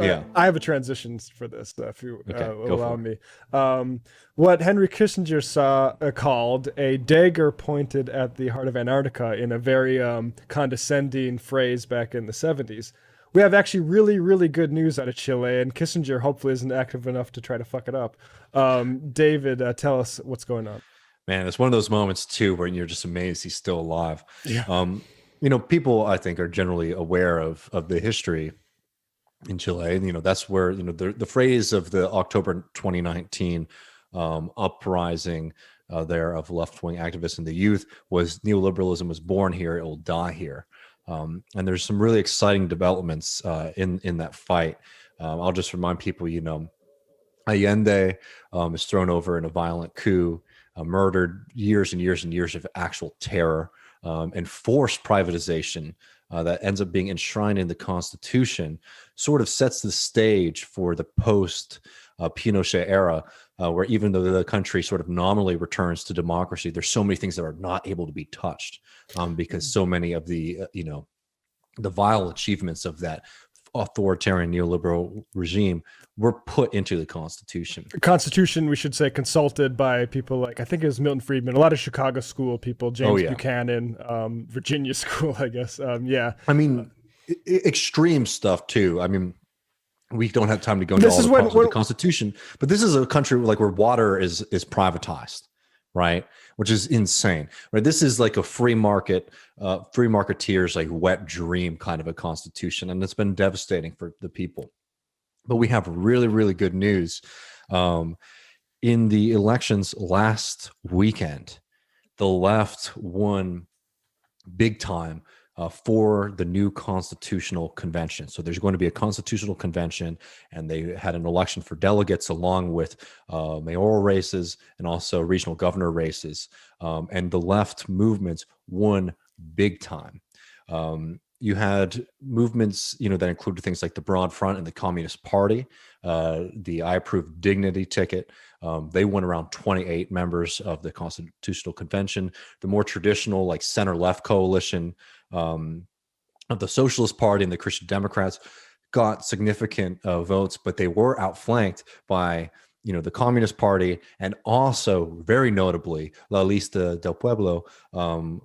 Yeah. I have a transition for this, if you Okay. Go allow for it. me. What Henry Kissinger called a dagger pointed at the heart of Antarctica in a very condescending phrase back in the 70s. We have actually really, really good news out of Chile, and Kissinger hopefully isn't active enough to try to fuck it up. David, tell us what's going on. Man, it's one of those moments too where you're just amazed he's still alive. Yeah. People I think are generally aware of the history in Chile. And, that's where, the phrase of the October 2019 uprising there of left-wing activists and the youth was neoliberalism was born here, it will die here. And there's some really exciting developments in that fight. I'll just remind people, Allende is thrown over in a violent coup, murdered, years and years and years of actual terror, and forced privatization that ends up being enshrined in the Constitution, sort of sets the stage for the post Pinochet era, where even though the country sort of nominally returns to democracy, there's so many things that are not able to be touched because so many of the vile achievements of that authoritarian neoliberal regime were put into the Constitution. Constitution, we should say, consulted by people like, I think it was Milton Friedman, a lot of Chicago school people, Oh James yeah, Buchanan, Virginia school, I guess. Yeah. I mean, extreme stuff too. I mean, we don't have time to go into This all is the problems when with the Constitution, but this is a country like where water is privatized, right? Which is insane, right? This is like a free market, free marketeers like wet dream kind of a constitution, and it's been devastating for the people. But we have really, really good news. Um, in the elections last weekend, the left won big time for the new constitutional convention. So there's going to be a constitutional convention, and they had an election for delegates along with mayoral races and also regional governor races. And the left movements won big time. You had movements, that included things like the Broad Front and the Communist Party, the I Approve Dignity ticket. They won around 28 members of the Constitutional Convention. The more traditional, like center-left coalition of the Socialist Party and the Christian Democrats got significant votes, but they were outflanked by the Communist Party, and also very notably La Lista del Pueblo,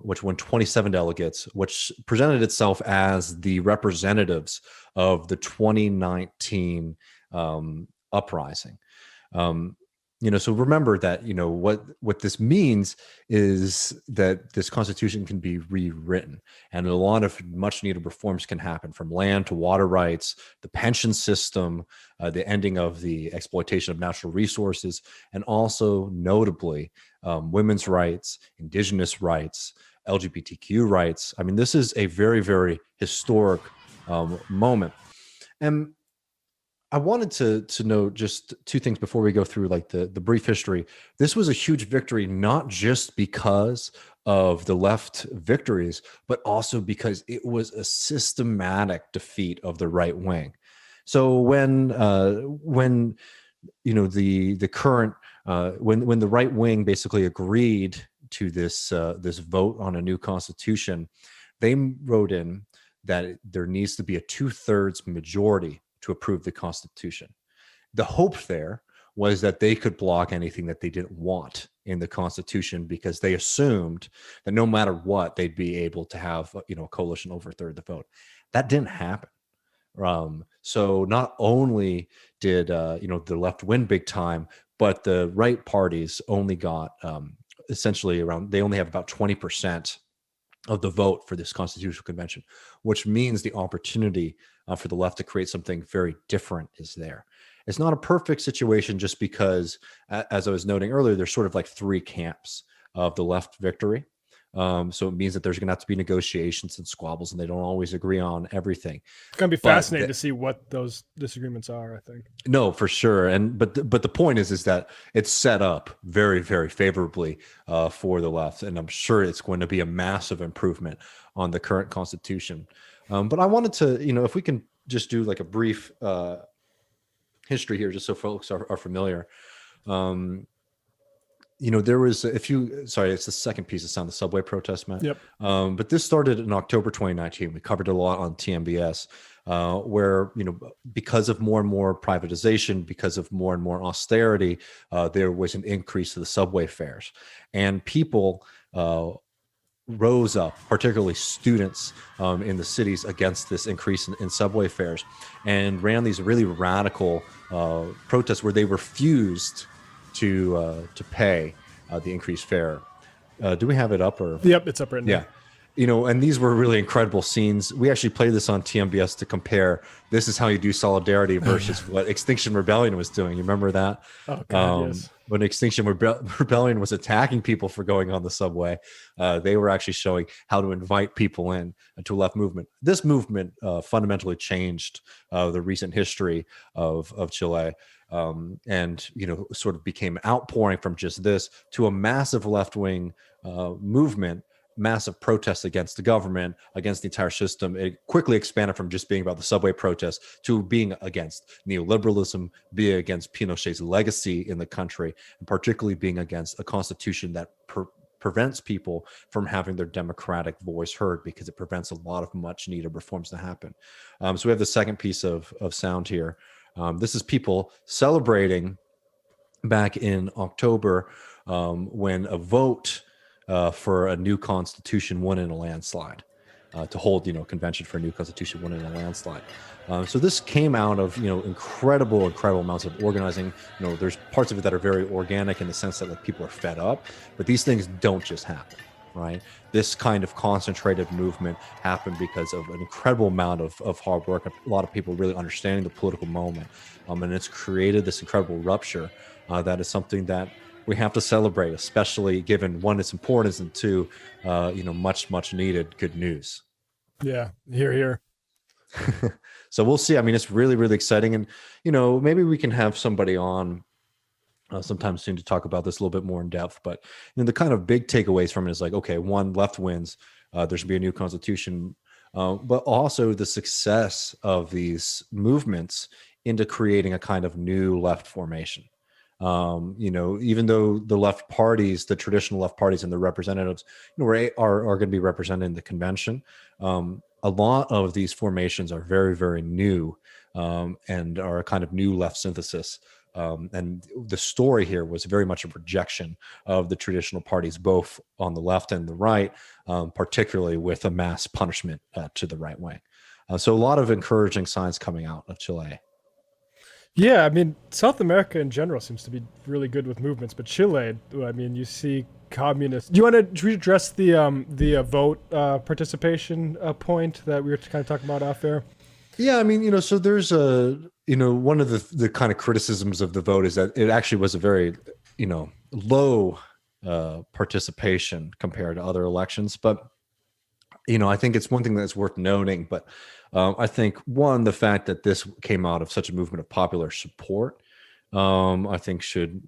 which won 27 delegates, which presented itself as the representatives of the 2019 uprising. So remember that what this means is that this constitution can be rewritten, and a lot of much needed reforms can happen, from land to water rights, the pension system, the ending of the exploitation of natural resources, and also notably women's rights, indigenous rights, LGBTQ rights. I mean, this is a very, very historic moment. And I wanted to know just two things before we go through like the brief history. This was a huge victory, not just because of the left victories, but also because it was a systematic defeat of the right wing. So when the current when the right wing basically agreed to this vote on a new constitution, they wrote in that there needs to be a 2/3 majority to approve the Constitution. The hope there was that they could block anything that they didn't want in the Constitution, because they assumed that no matter what, they'd be able to have a coalition over a third of the vote. That didn't happen. So not only did the left win big time, but the right parties only got essentially they only have about 20% of the vote for this constitutional convention, which means the opportunity for the left to create something very different is there. It's not a perfect situation, just because, as I was noting earlier, there's sort of like three camps of the left victory. So it means that there's going to have to be negotiations and squabbles, and they don't always agree on everything. It's going to be But fascinating to see what those disagreements are, I think. no, for sure. But the point is that it's set up very, very favorably for the left, and I'm sure it's going to be a massive improvement on the current constitution. But I wanted to, if we can just do like a brief history here, just so folks are familiar. there was, if you, sorry, it's the second piece of sound, the subway protest, Matt. Yep. But this started in October 2019. We covered it a lot on TMBS, where, because of more and more privatization, because of more and more austerity, there was an increase to the subway fares. And people rose up, particularly students in the cities, against this increase in subway fares, and ran these really radical protests where they refused to pay the increased fare. Do we have it up or? Yep, it's up right now. Yeah. And these were really incredible scenes. We actually played this on TMBS to compare. This is how you do solidarity versus what Extinction Rebellion was doing. You remember that? Oh, God, yes. When Extinction Rebellion was attacking people for going on the subway, they were actually showing how to invite people in to a left movement. This movement fundamentally changed the recent history of Chile. And sort of became an outpouring from just this to a massive left-wing movement, massive protests against the government, against the entire system. It quickly expanded from just being about the subway protests to being against neoliberalism, being against Pinochet's legacy in the country, and particularly being against a constitution that prevents people from having their democratic voice heard, because it prevents a lot of much needed reforms to happen. So we have the second piece of sound here. This is people celebrating back in October when a vote for a new constitution won in a landslide, to hold, convention for a new constitution won in a landslide. So this came out of, incredible amounts of organizing. There's parts of it that are very organic in the sense that, like, people are fed up, but these things don't just happen. Right. This kind of concentrated movement happened because of an incredible amount of hard work, a lot of people really understanding the political moment. And it's created this incredible rupture that is something that we have to celebrate, especially given, one, its importance, and two, much needed good news. Yeah, here. So we'll see. I mean, it's really, really exciting. And, maybe we can have somebody on sometime soon to talk about this a little bit more in depth. But the kind of big takeaways from it is, like, okay, one, left wins, there should be a new constitution, but also the success of these movements into creating a kind of new left formation. Even though the left parties, the traditional left parties and the representatives, are going to be represented in the convention, a lot of these formations are very, very new, and are a kind of new left synthesis. And the story here was very much a rejection of the traditional parties, both on the left and the right, particularly with a mass punishment to the right wing. So a lot of encouraging signs coming out of Chile. Yeah, I mean, South America in general seems to be really good with movements, but Chile, I mean, you see communists. Do you want to address the vote participation point that we were kind of talking about off air? Yeah, I mean, so there's one of the kind of criticisms of the vote is that it actually was a very, low participation compared to other elections. But, I think it's one thing that's worth noting. But I think, one, the fact that this came out of such a movement of popular support, I think should,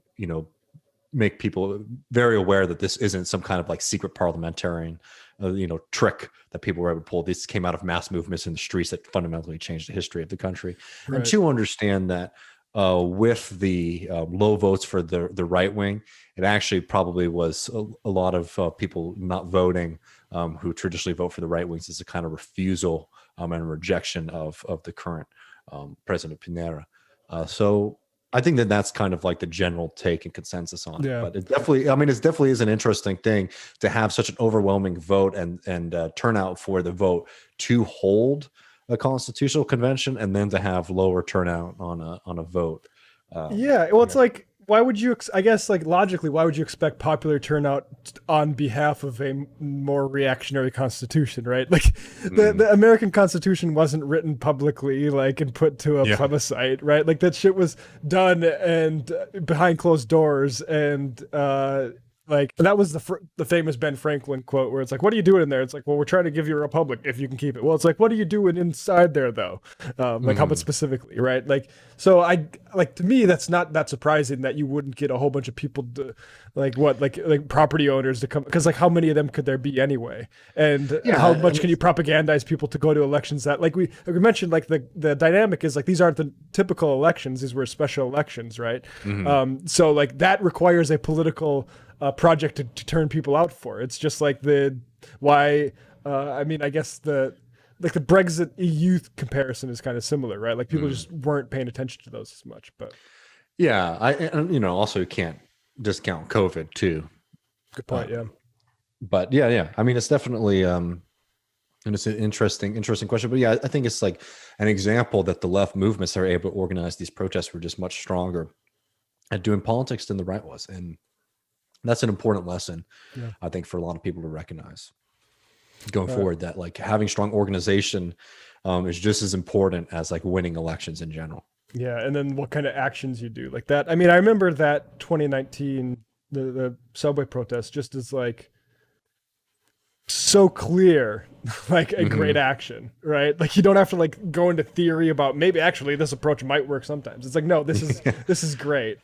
make people very aware that this isn't some kind of like secret parliamentarian, trick that people were able to pull. This came out of mass movements in the streets that fundamentally changed the history of the country. Right. And to understand that with the low votes for the right wing, it actually probably was a lot of people not voting who traditionally vote for the right wings as a kind of refusal and rejection of the current President Pinera. So I think that that's kind of like the general take and consensus on it. But it definitely is an interesting thing to have such an overwhelming vote and turnout for the vote to hold a constitutional convention, and then to have lower turnout on a vote. It's like, why would you, I guess, like, logically, why would you expect popular turnout on behalf of a more reactionary constitution, right? Like, the American Constitution wasn't written publicly, like, and put to a plebiscite, right? Like, that shit was done and behind closed doors, and Like that was the famous Ben Franklin quote where it's like, "What are you doing in there?" It's like, "Well, we're trying to give you a republic if you can keep it." Well, it's like, "What are you doing inside there though?" Like how much specifically, right? Like so, I like to me that's not that surprising that you wouldn't get a whole bunch of people to like property owners to come because like how many of them could there be anyway, and Yeah, how and much can you propagandize people to go to elections that like we mentioned like the dynamic is like these aren't the typical elections; these were special elections, right? So like that requires a political project to turn people out for. It's just like I mean, I guess the Brexit EU comparison is kind of similar, right? Like people just weren't paying attention to those as much. But yeah, and also you can't discount COVID too. good point. Yeah. But yeah. I mean, it's definitely and it's an interesting question. But yeah, I think it's like an example that the left movements that are able to organize these protests were just much stronger at doing politics than the right was, and that's an important lesson, I think, for a lot of people to recognize going forward. That like having strong organization is just as important as like winning elections in general. Yeah, and then what kind of actions you do like that. I mean, I remember that 2019 the subway protest just as like so clear, like a great action, right? Like you don't have to like go into theory about maybe actually this approach might work sometimes. It's like no, this is this is great.